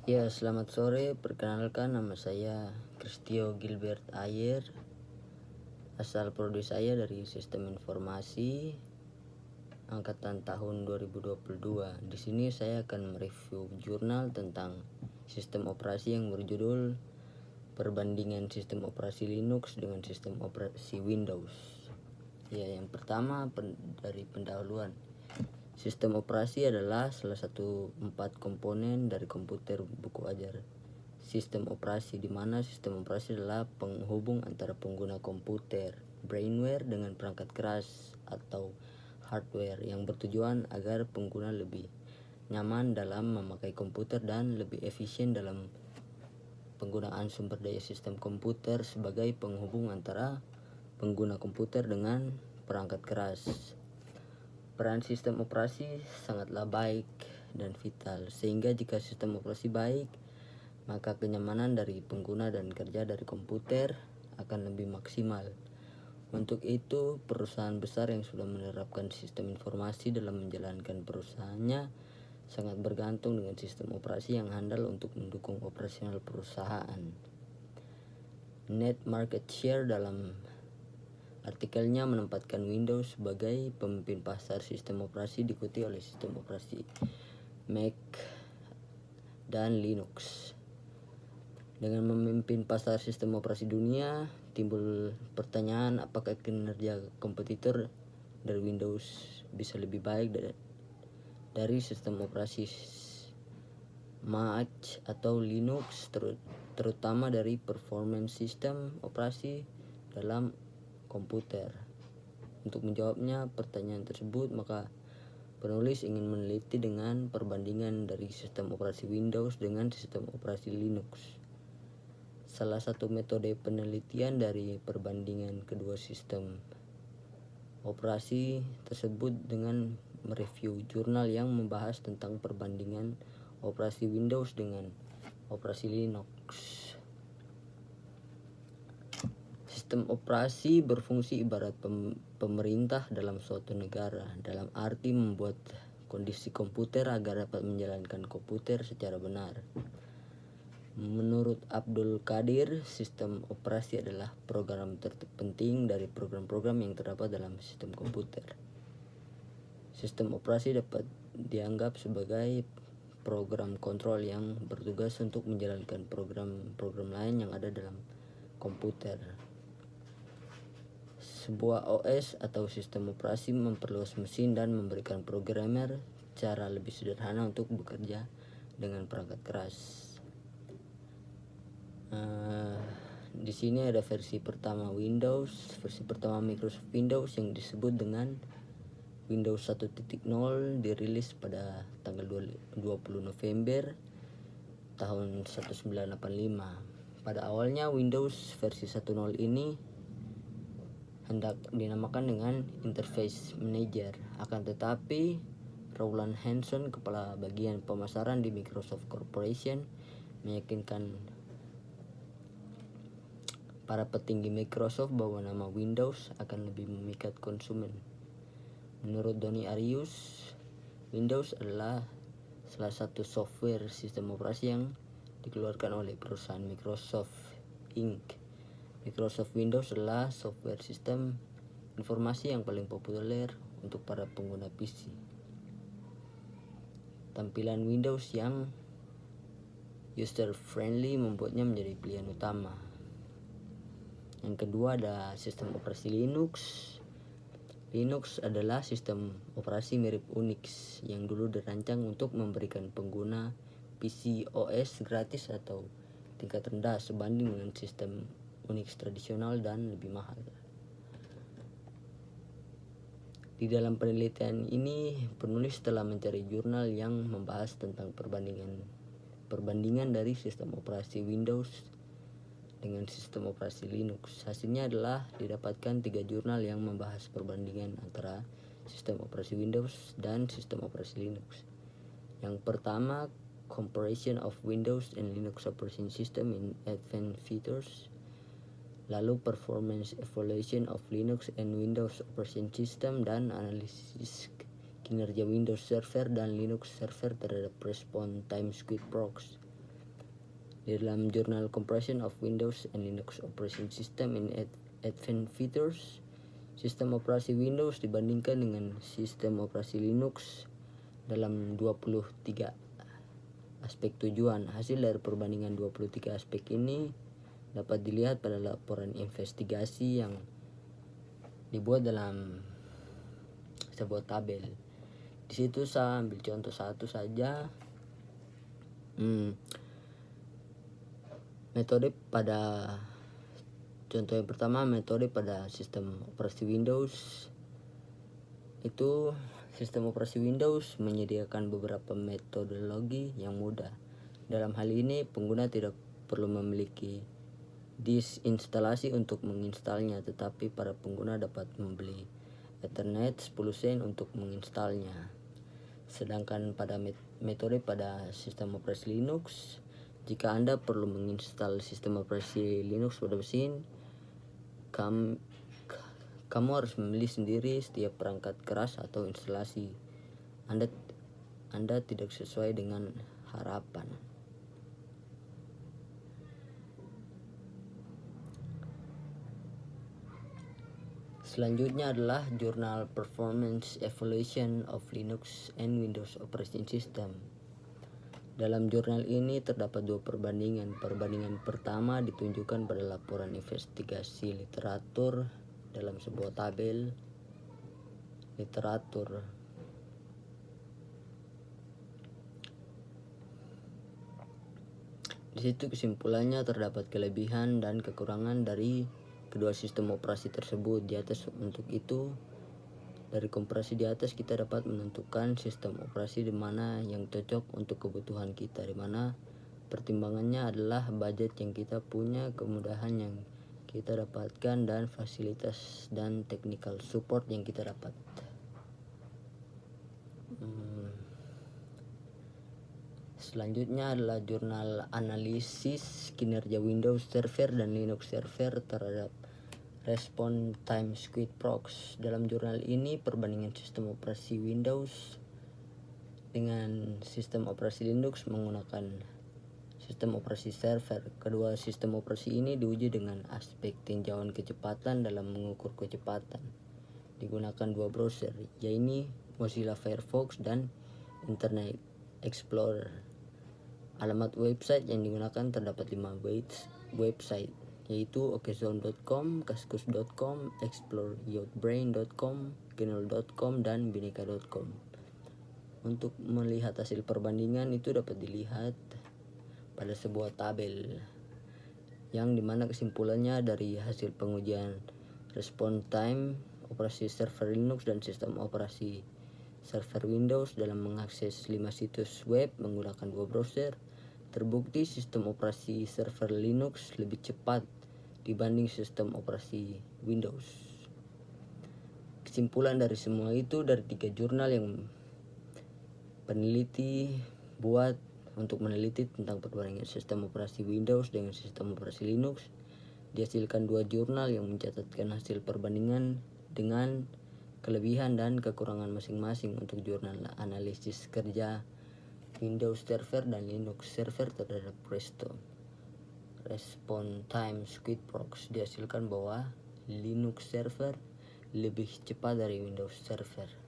Ya, selamat sore. Perkenalkan, nama saya Kristio Gilbert Ayer. Asal prodi saya dari Sistem Informasi angkatan tahun 2022. Di sini saya akan mereview jurnal tentang sistem operasi yang berjudul Perbandingan Sistem Operasi Linux dengan Sistem Operasi Windows. Ya, yang pertama dari pendahuluan. Sistem operasi adalah salah satu 4 komponen dari komputer buku ajar sistem operasi, di mana sistem operasi adalah penghubung antara pengguna komputer brainware dengan perangkat keras atau hardware yang bertujuan agar pengguna lebih nyaman dalam memakai komputer dan lebih efisien dalam penggunaan sumber daya sistem komputer sebagai penghubung antara pengguna komputer dengan perangkat keras. Peran sistem operasi sangatlah baik dan vital, sehingga jika sistem operasi baik, maka kenyamanan dari pengguna dan kerja dari komputer akan lebih maksimal. Untuk itu, perusahaan besar yang sudah menerapkan sistem informasi dalam menjalankan perusahaannya sangat bergantung dengan sistem operasi yang handal untuk mendukung operasional perusahaan. Net Market Share dalam artikelnya menempatkan Windows sebagai pemimpin pasar sistem operasi, diikuti oleh sistem operasi Mac dan Linux. Dengan memimpin pasar sistem operasi dunia, timbul pertanyaan apakah kinerja kompetitor dari Windows bisa lebih baik dari sistem operasi Mac atau Linux, terutama dari performance sistem operasi dalam komputer. Untuk menjawabnya pertanyaan tersebut, maka penulis ingin meneliti dengan perbandingan dari sistem operasi Windows dengan sistem operasi Linux. Salah satu metode penelitian dari perbandingan kedua sistem operasi tersebut dengan mereview jurnal yang membahas tentang perbandingan operasi Windows dengan operasi Linux. Sistem operasi berfungsi ibarat pemerintah dalam suatu negara, dalam arti membuat kondisi komputer agar dapat menjalankan komputer secara benar. Menurut Abdul Qadir, sistem operasi adalah program terpenting dari program-program yang terdapat dalam sistem komputer. Sistem operasi dapat dianggap sebagai program kontrol yang bertugas untuk menjalankan program-program lain yang ada dalam komputer. Sebuah OS atau sistem operasi memperluas mesin dan memberikan programmer cara lebih sederhana untuk bekerja dengan perangkat keras. Di sini ada versi pertama Windows, versi pertama Microsoft Windows yang disebut dengan Windows 1.0, dirilis pada tanggal 20 November tahun 1985. Pada awalnya Windows versi 1.0 ini hendak dinamakan dengan Interface Manager, akan tetapi Rowland Hanson, kepala bagian pemasaran di Microsoft Corporation, meyakinkan para petinggi Microsoft bahwa nama Windows akan lebih memikat konsumen. Menurut Donny Arius, Windows adalah salah satu software sistem operasi yang dikeluarkan oleh perusahaan Microsoft Inc. Microsoft Windows adalah software sistem informasi yang paling populer untuk para pengguna PC. Tampilan Windows yang user friendly membuatnya menjadi pilihan utama. Yang kedua ada sistem operasi Linux. Linux adalah sistem operasi mirip Unix yang dulu dirancang untuk memberikan pengguna PC OS gratis atau tingkat rendah sebanding dengan sistem Unix tradisional dan lebih mahal. Di dalam penelitian ini, penulis telah mencari jurnal yang membahas tentang perbandingan dari sistem operasi Windows dengan sistem operasi Linux. Hasilnya adalah didapatkan 3 jurnal yang membahas perbandingan antara sistem operasi Windows dan sistem operasi Linux. Yang pertama, Comparison of Windows and Linux Operating System in Advanced Features. Lalu Performance Evaluation of Linux and Windows Operating System, dan analisis kinerja Windows Server dan Linux Server terhadap response time squid procs. Di dalam jurnal Comparison of Windows and Linux Operation System in Advanced Features, sistem operasi Windows dibandingkan dengan sistem operasi Linux dalam 23 aspek tujuan. Hasil dari perbandingan 23 aspek ini dapat dilihat pada laporan investigasi yang dibuat dalam sebuah tabel. Di situ saya ambil contoh satu saja. Metode pada contoh yang pertama, metode pada sistem operasi Windows. Itu sistem operasi Windows menyediakan beberapa metodologi yang mudah. Dalam hal ini pengguna tidak perlu memiliki disk instalasi untuk menginstalnya, tetapi para pengguna dapat membeli Ethernet 10 sen untuk menginstalnya. Sedangkan pada metode pada sistem operasi Linux, jika Anda perlu menginstal sistem operasi Linux pada mesin, kamu harus memilih sendiri setiap perangkat keras atau instalasi Anda tidak sesuai dengan harapan. Selanjutnya adalah Jurnal Performance Evaluation of Linux and Windows Operating System. Dalam jurnal ini terdapat dua perbandingan. Perbandingan pertama ditunjukkan pada laporan investigasi literatur dalam sebuah tabel literatur. Di situ kesimpulannya terdapat kelebihan dan kekurangan dari kedua sistem operasi tersebut. Di atas untuk itu, dari komparasi di atas kita dapat menentukan sistem operasi di mana yang cocok untuk kebutuhan kita, di mana pertimbangannya adalah budget yang kita punya, kemudahan yang kita dapatkan, dan fasilitas dan technical support yang kita dapat. Selanjutnya adalah jurnal analisis kinerja Windows Server dan Linux Server terhadap Response Time Squid Prox. Dalam jurnal ini perbandingan sistem operasi Windows dengan sistem operasi Linux menggunakan sistem operasi server. Kedua sistem operasi ini diuji dengan aspek tinjauan kecepatan. Dalam mengukur kecepatan digunakan dua browser, yaitu Mozilla Firefox dan Internet Explorer. Alamat website yang digunakan terdapat 5 website, yaitu okezone.com, kaskus.com, exploreyourbrain.com, gmail.com, dan bineka.com. Untuk melihat hasil perbandingan itu dapat dilihat pada sebuah tabel, yang dimana kesimpulannya dari hasil pengujian response time operasi server Linux dan sistem operasi server Windows dalam mengakses 5 situs web menggunakan 2 browser, terbukti sistem operasi server Linux lebih cepat dibanding sistem operasi Windows. Kesimpulan dari semua itu dari 3 jurnal yang peneliti buat untuk meneliti tentang perbandingan sistem operasi Windows dengan sistem operasi Linux, dihasilkan 2 jurnal yang mencatatkan hasil perbandingan dengan kelebihan dan kekurangan masing-masing. Untuk jurnal analisis kerja Windows Server dan Linux Server terhadap Response Time Squid Prox, dihasilkan bahwa Linux Server lebih cepat dari Windows Server.